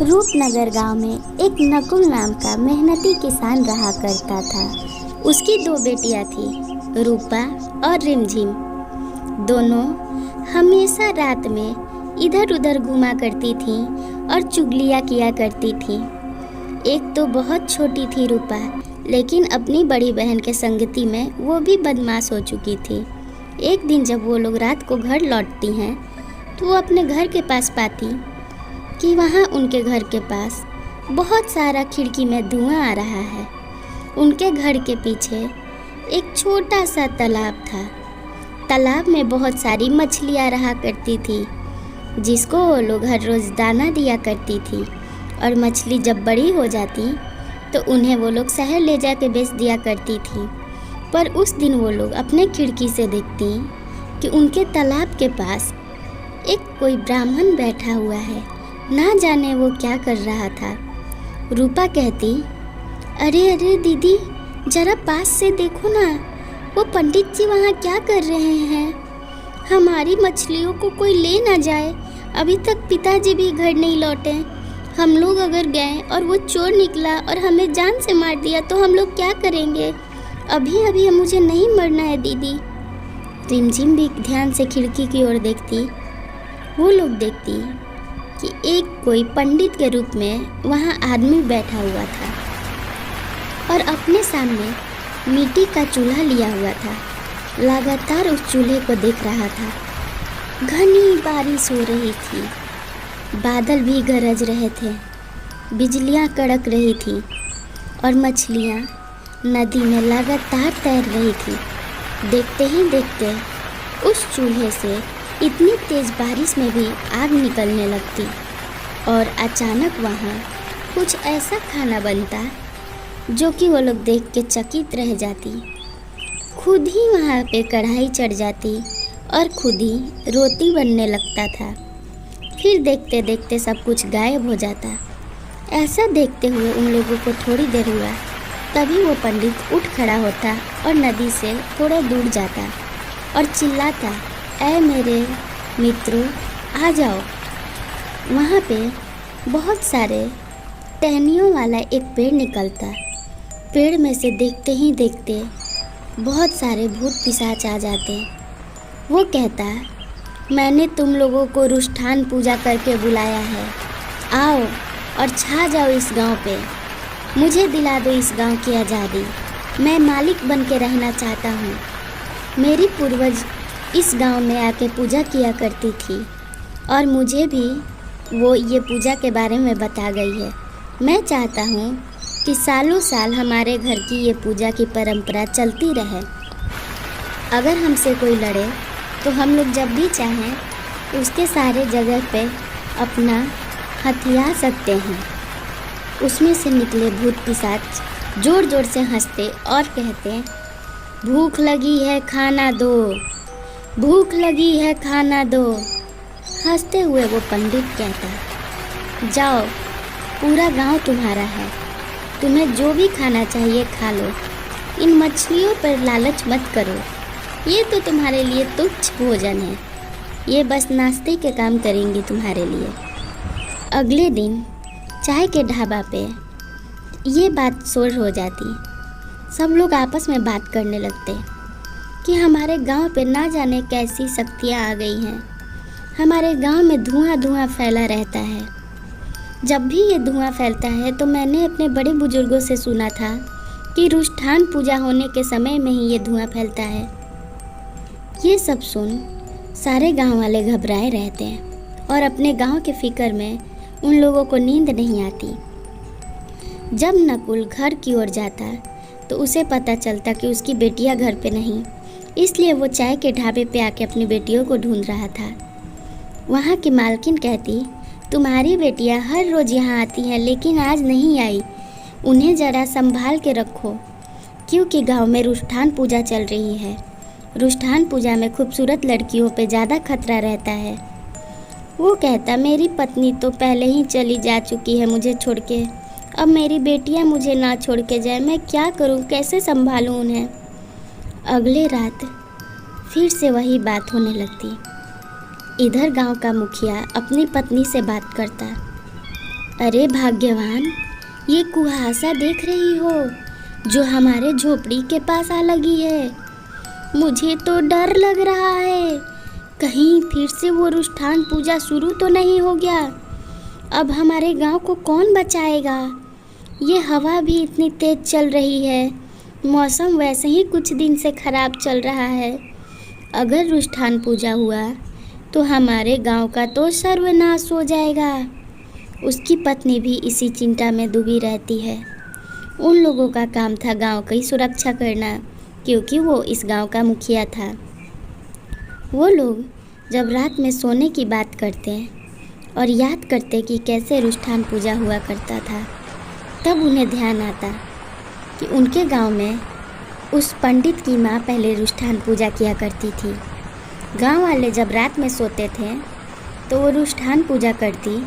रूपनगर गांव में एक नकुल नाम का मेहनती किसान रहा करता था। उसकी दो बेटियां थी, रूपा और रिमझिम। दोनों हमेशा रात में इधर उधर घूमा करती थीं और चुगलियां किया करती थीं। एक तो बहुत छोटी थी रूपा, लेकिन अपनी बड़ी बहन के संगति में वो भी बदमाश हो चुकी थी। एक दिन जब वो लोग रात को घर लौटती हैं तो वो अपने घर के पास पाती कि वहाँ उनके घर के पास बहुत सारा खिड़की में धुआं आ रहा है। उनके घर के पीछे एक छोटा सा तालाब था। तालाब में बहुत सारी मछलियाँ रहा करती थी, जिसको वो लोग हर रोज़ दाना दिया करती थी। और मछली जब बड़ी हो जाती तो उन्हें वो लोग शहर ले जाके बेच दिया करती थी। पर उस दिन वो लोग अपने खिड़की से देखती कि उनके तालाब के पास एक कोई ब्राह्मण बैठा हुआ है। ना जाने वो क्या कर रहा था। रूपा कहती, अरे अरे दीदी, जरा पास से देखो ना, वो पंडित जी वहाँ क्या कर रहे हैं। हमारी मछलियों को कोई ले ना जाए। अभी तक पिताजी भी घर नहीं लौटे। हम लोग अगर गए और वो चोर निकला और हमें जान से मार दिया तो हम लोग क्या करेंगे। अभी अभी मुझे नहीं मरना है दीदी। रिमझिम भी ध्यान से खिड़की की ओर देखती। वो लोग देखती कि एक कोई पंडित के रूप में वहाँ आदमी बैठा हुआ था और अपने सामने मिट्टी का चूल्हा लिया हुआ था। लगातार उस चूल्हे को देख रहा था। घनी बारिश हो रही थी, बादल भी गरज रहे थे, बिजलियाँ कड़क रही थी और मछलियाँ नदी में लगातार तैर रही थी। देखते ही देखते उस चूल्हे से इतनी तेज़ बारिश में भी आग निकलने लगती और अचानक वहाँ कुछ ऐसा खाना बनता जो कि वो लोग देख के चकित रह जाती। खुद ही वहाँ पे कढ़ाई चढ़ जाती और खुद ही रोटी बनने लगता था। फिर देखते देखते सब कुछ गायब हो जाता। ऐसा देखते हुए उन लोगों को थोड़ी देर हुआ, तभी वो पंडित उठ खड़ा होता और नदी से थोड़ा दूर जाता और चिल्लाता, ऐ मेरे मित्रों, आ जाओ। वहाँ पे बहुत सारे टहनियों वाला एक पेड़ निकलता। पेड़ में से देखते ही देखते बहुत सारे भूत पिशाच आ जाते। वो कहता, मैंने तुम लोगों को रुष्ठान पूजा करके बुलाया है। आओ और छा जाओ इस गांव पे। मुझे दिला दो इस गांव की आज़ादी। मैं मालिक बन के रहना चाहता हूँ। मेरी पूर्वज इस गांव में आके पूजा किया करती थी और मुझे भी वो ये पूजा के बारे में बता गई है। मैं चाहता हूँ कि सालों साल हमारे घर की ये पूजा की परंपरा चलती रहे। अगर हमसे कोई लड़े तो हम लोग जब भी चाहें उसके सारे जगह पे अपना हथिया सकते हैं। उसमें से निकले भूत पिशाच जोर जोर से हंसते और कहते, भूख लगी है खाना दो, भूख लगी है खाना दो। हंसते हुए वो पंडित कहता, जाओ, पूरा गांव तुम्हारा है। तुम्हें जो भी खाना चाहिए खा लो। इन मछलियों पर लालच मत करो। ये तो तुम्हारे लिए तुच्छ भोजन है। ये बस नाश्ते के काम करेंगी तुम्हारे लिए। अगले दिन चाय के ढाबा पे ये बात शोर हो जाती। सब लोग आपस में बात करने लगते कि हमारे गांव पे ना जाने कैसी शक्तियाँ आ गई हैं। हमारे गांव में धुआं धुआं फैला रहता है। जब भी ये धुआं फैलता है तो मैंने अपने बड़े बुजुर्गों से सुना था कि रुष्ठान पूजा होने के समय में ही ये धुआं फैलता है। ये सब सुन सारे गांव वाले घबराए रहते हैं और अपने गांव के फिक्र में उन लोगों को नींद नहीं आती। जब नकुल घर की ओर जाता तो उसे पता चलता कि उसकी बेटियां घर पे नहीं, इसलिए वो चाय के ढाबे पे आके अपनी बेटियों को ढूंढ रहा था। वहाँ की मालकिन कहती, तुम्हारी बेटियां हर रोज़ यहाँ आती हैं लेकिन आज नहीं आई। उन्हें ज़रा संभाल के रखो, क्योंकि गांव में रुष्ठान पूजा चल रही है। रुष्ठान पूजा में खूबसूरत लड़कियों पे ज़्यादा खतरा रहता है। वो कहता, मेरी पत्नी तो पहले ही चली जा चुकी है मुझे छोड़ के। अब मेरी बेटियां मुझे ना छोड़ के जाए, मैं क्या करूं, कैसे संभालूं उन्हें। अगले रात फिर से वही बात होने लगती। इधर गांव का मुखिया अपनी पत्नी से बात करता, अरे भाग्यवान, ये कुहासा देख रही हो जो हमारे झोपड़ी के पास आ लगी है। मुझे तो डर लग रहा है, कहीं फिर से वो रुष्ठान पूजा शुरू तो नहीं हो गया। अब हमारे गांव को कौन बचाएगा। ये हवा भी इतनी तेज चल रही है, मौसम वैसे ही कुछ दिन से खराब चल रहा है। अगर रुष्ठान पूजा हुआ तो हमारे गांव का तो सर्वनाश हो जाएगा। उसकी पत्नी भी इसी चिंता में डूबी रहती है। उन लोगों का काम था गांव की सुरक्षा करना, क्योंकि वो इस गांव का मुखिया था। वो लोग जब रात में सोने की बात करते और याद करते कि कैसे रुष्ठान पूजा हुआ करता था, तब उन्हें ध्यान आता कि उनके गांव में उस पंडित की माँ पहले रुष्ठान पूजा किया करती थी। गांव वाले जब रात में सोते थे तो वो रुष्ठान पूजा करती।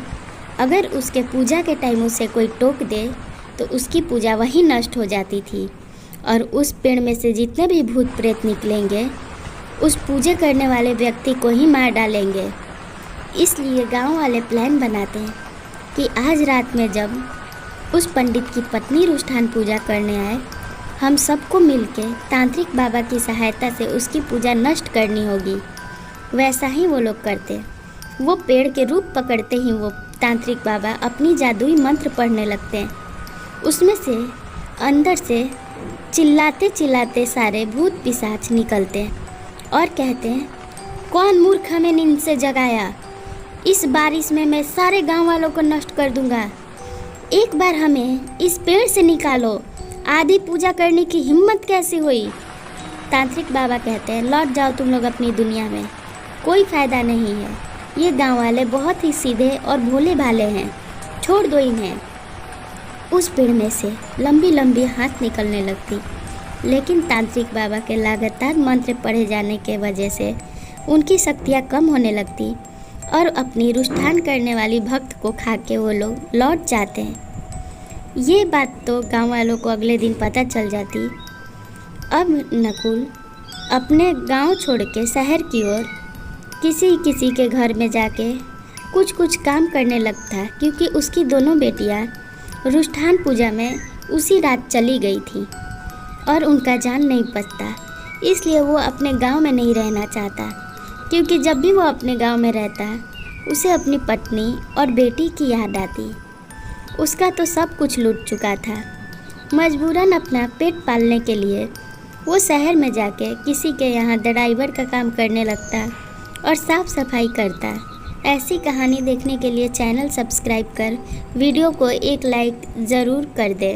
अगर उसके पूजा के टाइम उसे कोई टोक दे तो उसकी पूजा वहीं नष्ट हो जाती थी और उस पेड़ में से जितने भी भूत प्रेत निकलेंगे उस पूजा करने वाले व्यक्ति को ही मार डालेंगे। इसलिए गांव वाले प्लान बनाते हैं कि आज रात में जब उस पंडित की पत्नी रुष्ठान पूजा करने आए, हम सबको मिलके तांत्रिक बाबा की सहायता से उसकी पूजा नष्ट करनी होगी। वैसा ही वो लोग करते। वो पेड़ के रूप पकड़ते ही वो तांत्रिक बाबा अपनी जादुई मंत्र पढ़ने लगते हैं। उसमें से अंदर से चिल्लाते चिल्लाते सारे भूत पिशाच निकलते हैं और कहते हैं, कौन मूर्ख हमें नींद से जगाया। इस बारिश में मैं सारे गांव वालों को नष्ट कर दूंगा। एक बार हमें इस पेड़ से निकालो। आधी पूजा करने की हिम्मत कैसे हुई। तांत्रिक बाबा कहते हैं, लौट जाओ तुम लोग अपनी दुनिया में, कोई फ़ायदा नहीं है। ये गांव वाले बहुत ही सीधे और भोले भाले हैं, छोड़ दो इन्हें। उस पेड़ में से लंबी लंबी हाथ निकलने लगती, लेकिन तांत्रिक बाबा के लगातार मंत्र पढ़े जाने के वजह से उनकी शक्तियाँ कम होने लगती और अपनी रुष्ठान करने वाली भक्त को खा के वो लोग लौट जाते हैं। ये बात तो गांव वालों को अगले दिन पता चल जाती। अब नकुल अपने गांव छोड़ के शहर की ओर किसी के घर में जाके कुछ काम करने लगता, क्योंकि उसकी दोनों बेटियां रुष्ठान पूजा में उसी रात चली गई थी और उनका जान नहीं बचता। इसलिए वो अपने गांव में नहीं रहना चाहता, क्योंकि जब भी वो अपने गांव में रहता उसे अपनी पत्नी और बेटी की याद आती। उसका तो सब कुछ लूट चुका था। मजबूरन अपना पेट पालने के लिए वो शहर में जाके किसी के यहाँ ड्राइवर का काम करने लगता और साफ सफाई करता। ऐसी कहानी देखने के लिए चैनल सब्सक्राइब कर वीडियो को एक लाइक ज़रूर कर दे।